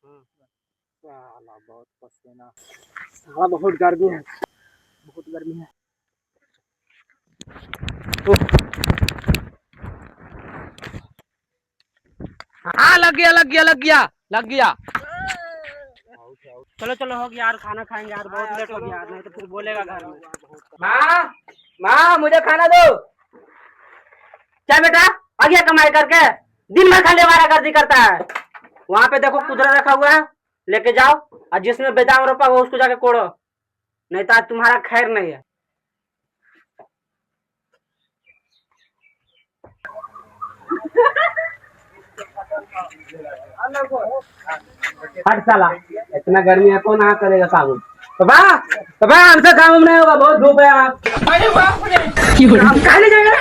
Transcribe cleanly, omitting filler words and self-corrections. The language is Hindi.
साला बहुत पसीना, साला बहुत गर्मी है, बहुत गर्मी है। हाँ लग गया लग गया लग गया लग गया। चलो चलो हो गया यार, खाना खाएंगे यार, बहुत लेट हो गया यार, नहीं तो फिर बोलेगा घर में। माँ माँ मुझे खाना दो। क्या बेटा आ गया कमाई करके, दिन भर खाली आवारागर्दी करता है। वहाँ पे देखो कुदरा रखा हुआ है, लेके जाओ, और जिसमें बेदाम रोपा हुआ उसको जाके कोड़ो, नहीं तो आज तुम्हारा खैर नहीं है। हट साला, इतना गर्मी है कौन यहाँ करेगा काम। पापा पापा हमसे काम नहीं होगा, बहुत धूप है यहाँ। हम कहाँ ले जाएगा।